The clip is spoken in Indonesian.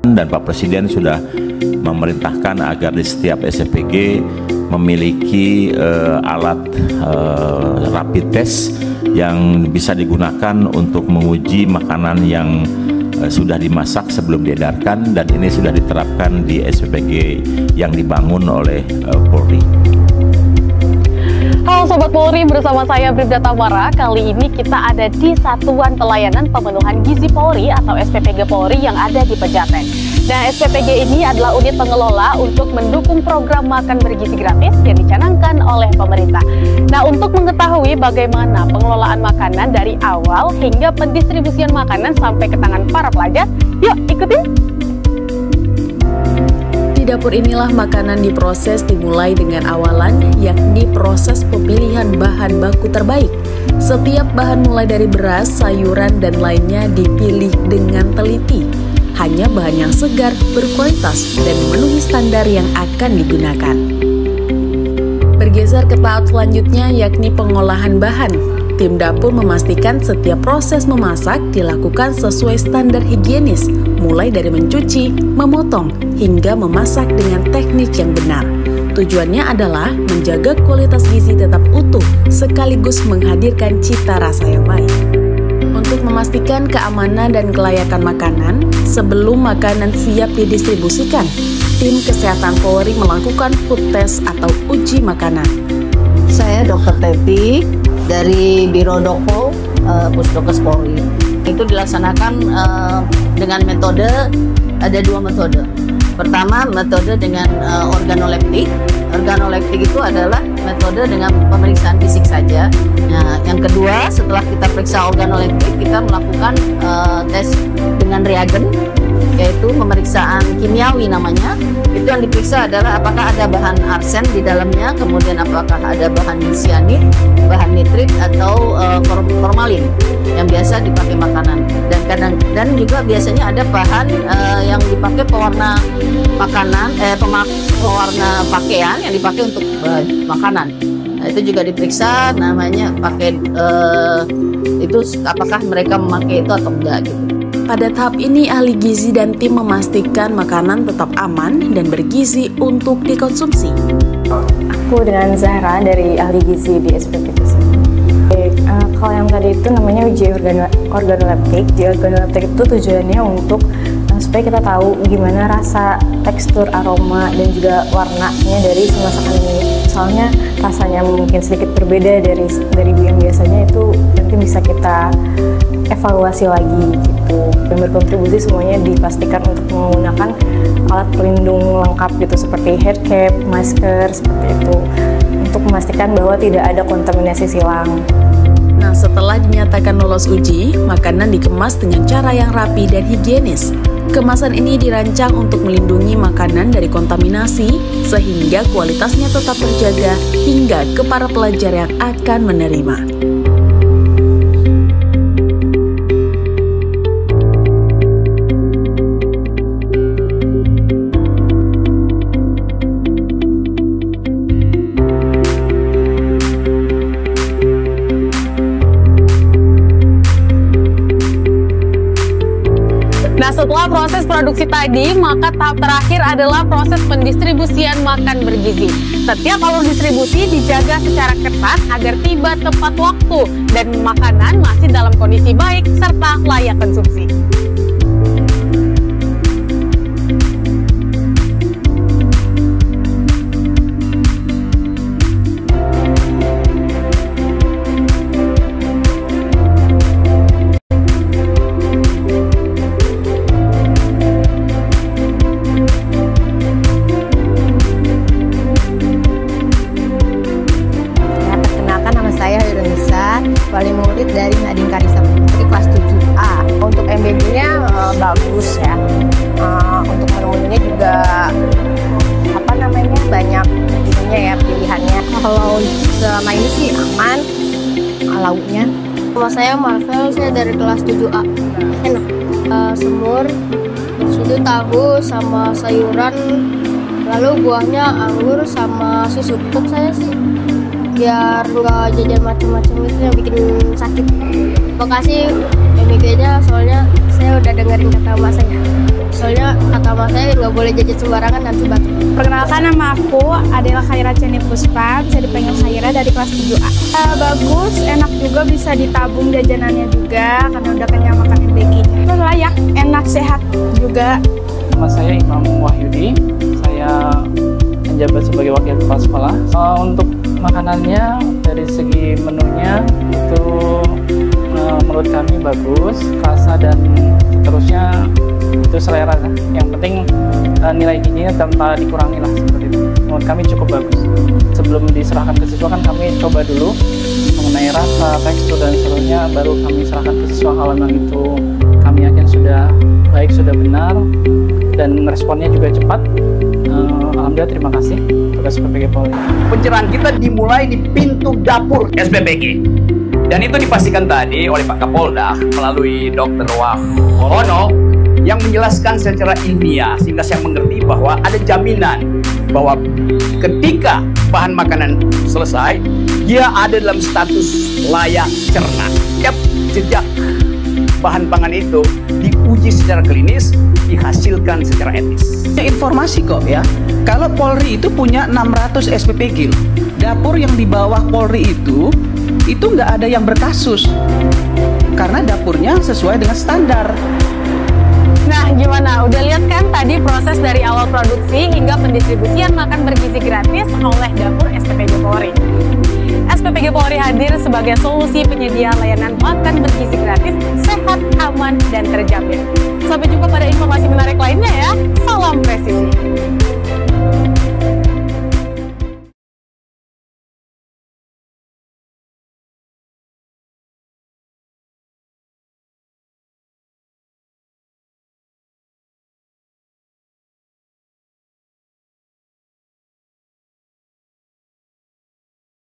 Dan Pak Presiden sudah memerintahkan agar di setiap SPPG memiliki alat rapid test yang bisa digunakan untuk menguji makanan yang sudah dimasak sebelum diedarkan, dan ini sudah diterapkan di SPPG yang dibangun oleh Polri. Halo Sobat Polri, bersama saya Bribda Tamara. Kali ini kita ada di Satuan Pelayanan Pemenuhan Gizi Polri atau SPPG Polri yang ada di Pejaten. Nah, SPPG ini adalah unit pengelola untuk mendukung program makan bergizi gratis yang dicanangkan oleh pemerintah. Nah, untuk mengetahui bagaimana pengelolaan makanan dari awal hingga pendistribusian makanan sampai ke tangan para pelajar, yuk ikutin! Di dapur inilah makanan diproses dimulai dengan awalan, yakni proses pemilihan bahan baku terbaik. Setiap bahan mulai dari beras, sayuran, dan lainnya dipilih dengan teliti. Hanya bahan yang segar, berkualitas, dan memenuhi standar yang akan digunakan. Bergeser ke tahap selanjutnya, yakni pengolahan bahan. Tim dapur memastikan setiap proses memasak dilakukan sesuai standar higienis, mulai dari mencuci, memotong, hingga memasak dengan teknik yang benar. Tujuannya adalah menjaga kualitas gizi tetap utuh, sekaligus menghadirkan cita rasa yang baik. Untuk memastikan keamanan dan kelayakan makanan, sebelum makanan siap didistribusikan, tim kesehatan Polri melakukan food test atau uji makanan. Saya Dr. Teti dari Biro Doko Pusdokes Polri. Itu dilaksanakan dengan metode, ada dua metode. Pertama, metode dengan organoleptik. Organoleptik itu adalah metode dengan pemeriksaan fisik saja. Nah, yang kedua, setelah kita periksa organoleptik, kita melakukan tes dengan reagen, yaitu pemeriksaan kimiawi namanya. Itu yang diperiksa adalah apakah ada bahan arsen di dalamnya, kemudian apakah ada bahan sianid, bahan nitrit, atau formalin yang biasa dipakai makanan. Dan juga biasanya ada bahan yang dipakai pewarna makanan, pewarna pakaian yang dipakai untuk makanan. Nah, itu juga diperiksa, namanya pakai itu apakah mereka memakai itu atau enggak gitu. Pada tahap ini, ahli gizi dan tim memastikan makanan tetap aman dan bergizi untuk dikonsumsi. Aku dengan Zahra dari ahli gizi di SPPG. Kalau yang tadi itu namanya uji organoleptik. Uji organoleptik itu tujuannya untuk supaya kita tahu gimana rasa, tekstur, aroma, dan juga warnanya dari si masakan ini. Soalnya rasanya mungkin sedikit berbeda dari yang biasanya, itu nanti bisa kita evaluasi lagi gitu. Dan berkontribusi semuanya dipastikan untuk menggunakan alat pelindung lengkap gitu, seperti hair cap, masker, seperti itu, untuk memastikan bahwa tidak ada kontaminasi silang. Nah, setelah dinyatakan lolos uji, makanan dikemas dengan cara yang rapi dan higienis. Kemasan ini dirancang untuk melindungi makanan dari kontaminasi, sehingga kualitasnya tetap terjaga hingga ke para pelajar yang akan menerima. Nah, setelah proses produksi tadi, maka tahap terakhir adalah proses pendistribusian makan bergizi. Setiap alur distribusi dijaga secara ketat agar tiba tepat waktu dan makanan masih dalam kondisi baik serta layak konsumsi. Wali murid dari Nadine Karissa Putri kelas 7A. Untuk MBB-nya bagus ya. Untuk menu-menunya juga banyak ininya ya, pilihannya. Kalau selama ini sih aman lauknya. Nama saya Marvel, saya dari kelas 7A. Enak. Semur, sudu tahu sama sayuran, lalu buahnya anggur sama susu. Untuk saya sih biar nggak jajan macam-macam itu yang bikin sakit. Makasih MBG-nya, soalnya saya udah dengerin kata mas saya. Soalnya kata mas saya nggak boleh jajan sembarangan nanti batuk. Perkenalkan, nama aku adalah Khaira Ceni Puspa, bisa dipanggil Khaira, dari kelas 7A. Bagus, enak juga, bisa ditabung jajanannya juga karena udah kenyang makan MBG-nya. Layak, enak, sehat juga. Nama saya Imam Wahyudi, saya menjabat sebagai wakil kepala sekolah. Untuk makanannya dari segi menunya itu menurut kami bagus, rasa dan seterusnya itu selera. Yang penting nilai gizinya tanpa dikurangi lah, seperti itu. Menurut kami cukup bagus. Sebelum diserahkan ke siswa kan kami coba dulu mengenai rasa, tekstur dan seterusnya, baru kami serahkan ke siswa. Kalau memang itu kami yakin sudah baik, sudah benar, dan responnya juga cepat. Alhamdulillah, terima kasih untuk SPPG Polri. Pencerahan kita dimulai di pintu dapur SPPG. Dan itu dipastikan tadi oleh Pak Kapolda melalui Dr. Wahono yang menjelaskan secara ilmiah sehingga saya mengerti bahwa ada jaminan bahwa ketika bahan makanan selesai, dia ada dalam status layak cerna. Setiap jejak bahan pangan itu diuji secara klinis, dihasilkan secara etis. Informasi kok ya, kalau Polri itu punya 600 SPPG. Dapur yang di bawah Polri itu nggak ada yang berkasus karena dapurnya sesuai dengan standar. Nah, gimana? Udah lihat kan tadi proses dari awal produksi hingga pendistribusian makan bergizi gratis oleh dapur SPPG Polri. SPPG Polri hadir sebagai solusi penyedia layanan makan bergizi gratis, sehat, aman, dan terjamin. Sampai jumpa pada informasi menarik lainnya.